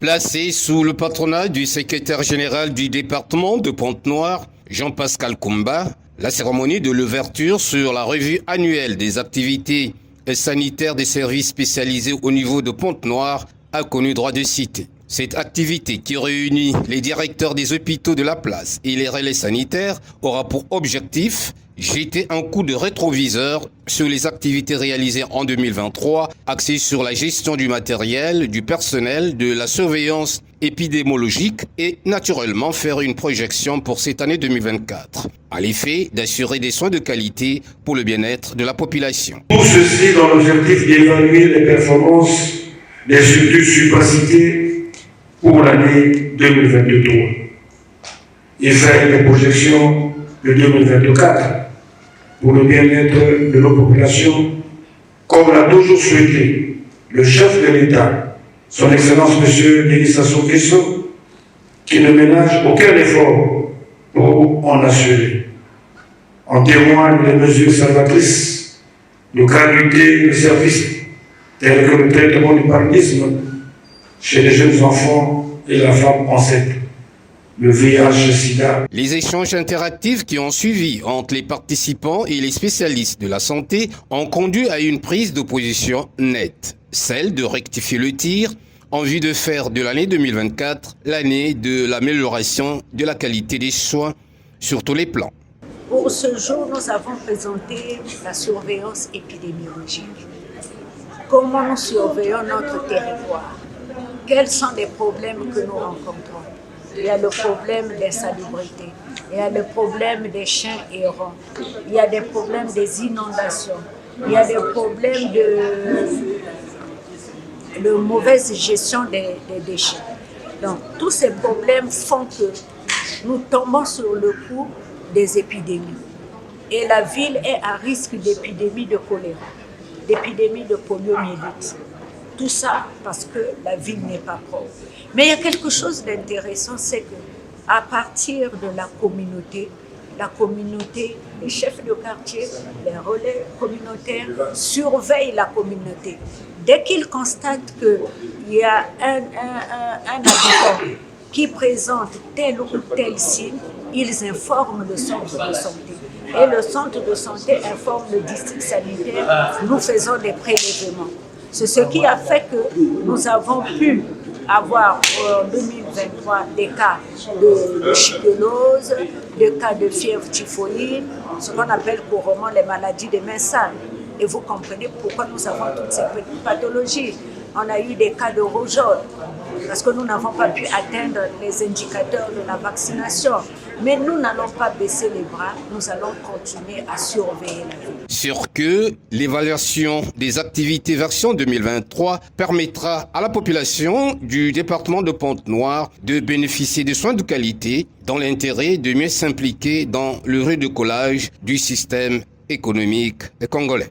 Placé sous le patronat du secrétaire général du département de Pointe-Noire, Jean-Pascal Koumba, la cérémonie de l'ouverture sur la revue annuelle des activités sanitaires des services spécialisés au niveau de Pointe-Noire a connu droit de cité. Cette activité qui réunit les directeurs des hôpitaux de la place et les relais sanitaires aura pour objectif jeter un coup de rétroviseur sur les activités réalisées en 2023, axées sur la gestion du matériel, du personnel, de la surveillance épidémiologique et naturellement faire une projection pour cette année 2024, à l'effet d'assurer des soins de qualité pour le bien-être de la population. Tout ceci dans l'objectif d'évaluer les performances des structures supracités pour l'année 2023 et faire des projections de 2024 pour le bien-être de nos populations, comme l'a toujours souhaité le chef de l'État, son Excellence M. Denis Sassou Nguesso, qui ne ménage aucun effort pour en assurer. En témoignent les mesures salvatrices de gratuité de services tels que le traitement du paludisme chez les jeunes enfants et la femme enceinte, le VIH-Sida. Les échanges interactifs qui ont suivi entre les participants et les spécialistes de la santé ont conduit à une prise de position nette, celle de rectifier le tir en vue de faire de l'année 2024 l'année de l'amélioration de la qualité des soins sur tous les plans. Pour ce jour, nous avons présenté la surveillance épidémiologique. Comment nous surveillons notre territoire? Quels sont les problèmes que nous rencontrons? Il y a le problème d'insalubrité, il y a le problème des chiens errants, il y a des problèmes des inondations, il y a des problèmes de mauvaise gestion des déchets. Donc, tous ces problèmes font que nous tombons sur le coup des épidémies. Et la ville est à risque d'épidémie de choléra, d'épidémie de poliomyélite. Tout ça parce que la ville n'est pas propre. Mais il y a quelque chose d'intéressant, c'est qu'à partir de la communauté, les chefs de quartier, les relais communautaires surveillent la communauté. Dès qu'ils constatent qu'il y a un habitant qui présente tel ou tel signe, ils informent le centre de santé. Et le centre de santé informe le district sanitaire. Nous faisons des prélèvements. C'est ce qui a fait que nous avons pu avoir en 2023 des cas de chikunose, des cas de fièvre typhoïde, ce qu'on appelle couramment les maladies des mains sales. Et vous comprenez pourquoi nous avons toutes ces pathologies. On a eu des cas de rougeole, parce que nous n'avons pas pu atteindre les indicateurs de la vaccination. Mais nous n'allons pas baisser les bras, nous allons continuer à surveiller la ville. Sur que l'évaluation des activités version 2023 permettra à la population du département de Pointe-Noire de bénéficier de soins de qualité dans l'intérêt de mieux s'impliquer dans le redécollage du système économique congolais.